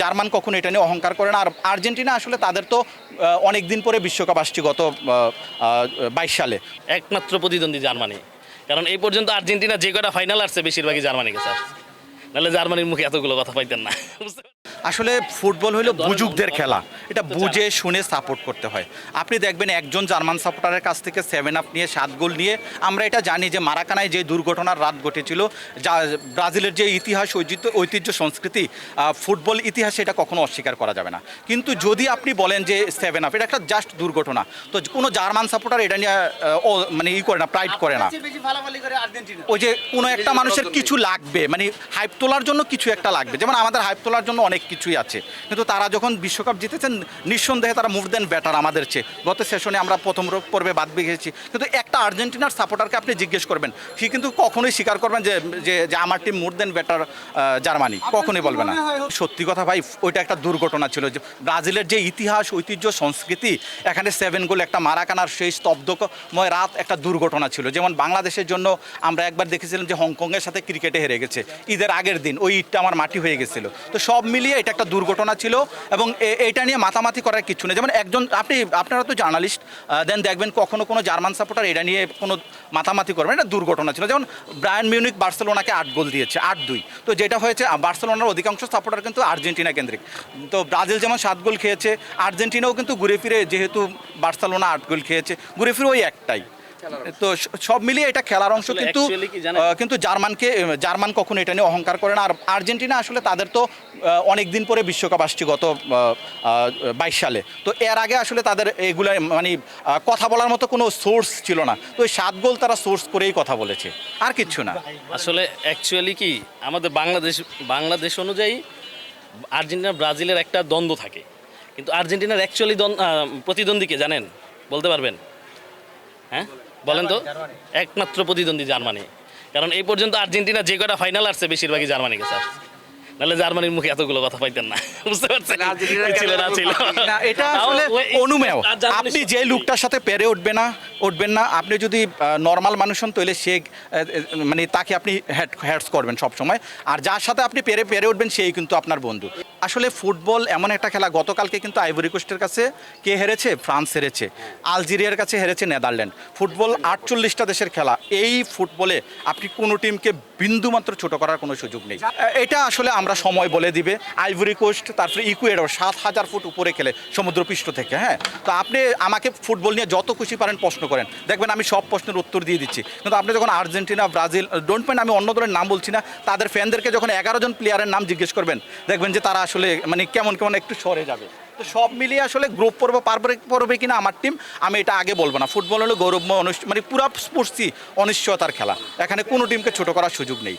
German কখনো এটা নিয়ে অহংকার করে না। আর আর্জেন্টিনা আসলে তাদের তো অনেক দিন পরে বিশ্বকাপ আসছে গত 22 সালে। একমাত্র প্রতিদ্বন্দ্বী জার্মানি, কারণ এই পর্যন্ত আর্জেন্টিনা যে কটা ফাইনাল আসছে বেশিরভাগই জার্মানি গেছে, নাহলে জার্মানির মুখে এতগুলো কথা পাইতেন না। আসলে ফুটবল হলো বুজুর্গদের খেলা, এটা বুঝে শুনে সাপোর্ট করতে হয়। আপনি দেখবেন একজন জার্মান সাপোর্টারের কাছ থেকে 7 আপ নিয়ে 7 গোল নিয়ে, আমরা এটা জানি যে মারাকানায় যে দুর্ঘটনার রাত ঘটেছিল, যা ব্রাজিলের যে ইতিহাস ঐতিহ্য সংস্কৃতি ফুটবল ইতিহাসে এটা কখনো অস্বীকার করা যাবে না। কিন্তু যদি আপনি বলেন যে 7 আপ এটা একটা জাস্ট দুর্ঘটনা, তো কোনো জার্মান সাপোর্টার এটা নিয়ে মানে করে না, প্রাইড করে না। ওই যে কোনো একটা মানুষের কিছু লাগবে, মানে হাইপ তোলার জন্য কিছু একটা লাগবে, যেমন আমাদের হাইপ তোলার জন্য অনেক কিছুই আছে, কিন্তু তারা যখন বিশ্বকাপ জিতেছেন নিঃসন্দেহে তারা মোর দেন বেটার আমাদের চেয়ে। গত সেশনে আমরা প্রথম পর্বে বাদ গেছি, কিন্তু একটা আর্জেন্টিনার সাপোর্টারকে আপনি জিজ্ঞেস করবেন, সে কিন্তু কখনোই স্বীকার করবেন যে আমার টিম মোর দেন বেটার জার্মানি, কখনোই বলবে না। সত্যি কথা ভাই, ওইটা একটা দুর্ঘটনা ছিল। যে ব্রাজিলের যে ইতিহাস ঐতিহ্য সংস্কৃতি, এখানে 7 গোল একটা মারাকানার সেই স্তব্ধময় রাত একটা দুর্ঘটনা ছিল। যেমন বাংলাদেশের জন্য আমরা একবার দেখেছিলাম যে হংকংয়ের সাথে ক্রিকেটে হেরে গেছে ঈদের আগের দিন, ওই ঈদটা আমার মাটি হয়ে গেছিল। তো সব মিলিয়ে এটা একটা দুর্ঘটনা ছিল, এবং এটা নিয়ে মাতামাতি করার কিছু নেই। যেমন আপনারা তো জার্নালিস্ট, দেন দেখবেন কখনো কোনো জার্মান সাপোর্টার এটা নিয়ে কোনো মাতামাতি করবেন, এটা দুর্ঘটনা ছিল। যেমন বায়ার্ন মিউনিখ বার্সেলোনাকে 8 গোল দিয়েছে, 8-2। তো যেটা হয়েছে, বার্সেলোনার অধিকাংশ সাপোর্টার কিন্তু আর্জেন্টিনা কেন্দ্রিক। তো ব্রাজিল যেমন 7 গোল খেয়েছে, আর্জেন্টিনাও কিন্তু ঘুরে ফিরে, যেহেতু বার্সেলোনা 8 গোল খেয়েছে, ঘুরে ফিরে ওই একটাই। তো সব মিলিয়ে এটা খেলার অংশ, কিন্তু জার্মান কখনো এটা নিয়ে অহংকার করে না। আর আর্জেন্টিনা আসলে তাদের তো অনেক দিন পরে বিশ্বকাপ আসছে গত 22 সালে। তো এর আগে আসলে তাদের এগুলো মানে কথা বলার মতো কোনো সোর্স ছিল না। তো ওই 7 গোল তারা সোর্স করেই কথা বলেছে, আর কিচ্ছু না। আসলে অ্যাকচুয়ালি কি আমাদের বাংলাদেশ অনুযায়ী আর্জেন্টিনা ব্রাজিলের একটা দ্বন্দ্ব থাকে, কিন্তু আর্জেন্টিনার অ্যাকচুয়ালি প্রতিদ্বন্দ্বীকে জানেন, বলতে পারবেন? হ্যাঁ বলেন তো। একমাত্র প্রতিদ্বন্দ্বী জার্মানি, কারণ এই পর্যন্ত আর্জেন্টিনা যে কটা ফাইনাল আসছে বেশিরভাগই জার্মানি গেছে, নাহলে জার্মানির মুখে এতগুলো কথা পাইতেন না। বুঝতে পারছেন? এটা আসলে অনুমেয়। আপনি যে লোকটার সাথে পেরে উঠবেন না, আপনি যদি নর্মাল মানুষ হন তাহলে সে মানে তাকে আপনি হ্যাটস করবেন সব সময়, আর যার সাথে আপনি পেরে উঠবেন সেই কিন্তু আপনার বন্ধু। আসলে ফুটবল এমন একটা খেলা, গতকালকে কিন্তু আইভরি কোস্টের কাছে কে হেরেছে? ফ্রান্স হেরেছে। আলজেরিয়ার কাছে হেরেছে নেদারল্যান্ড। ফুটবল 48টা দেশের খেলা। এই ফুটবলে আপনি কোনো টিমকে বিন্দুমাত্র ছোট করার কোনো সুযোগ নেই। এটা আসলে আমরা সময় বলে দিবে। আইভরি কোস্ট, তারপরে ইকুয়েডর 7000 ফুট উপরে খেলে সমুদ্রপৃষ্ঠ থেকে। হ্যাঁ, তো আপনি আমাকে ফুটবল নিয়ে যত খুশি পারেন প্রশ্ন করেন, দেখবেন আমি সব প্রশ্নের উত্তর দিয়ে দিচ্ছি। কিন্তু আপনি যখন আর্জেন্টিনা, ব্রাজিল, ডোন্ট মাইন্ড আমি অন্য দলের নাম বলছি না, তাদের ফ্যানদেরকে যখন 11 জন প্লেয়ারের নাম জিজ্ঞেস করবেন, দেখবেন যে তারা আসলে মানে কেমন একটু সরে যাবে। তো সব মিলিয়ে আসলে গ্রুপ পড়বে কিনা আমার টিম, আমি এটা আগে বলবো না। ফুটবল হলো গৌরবময় মানে পুরা স্পোর্টসই অনিশ্চয়তার খেলা, এখানে কোনো টিমকে ছোট করার সুযোগ নেই।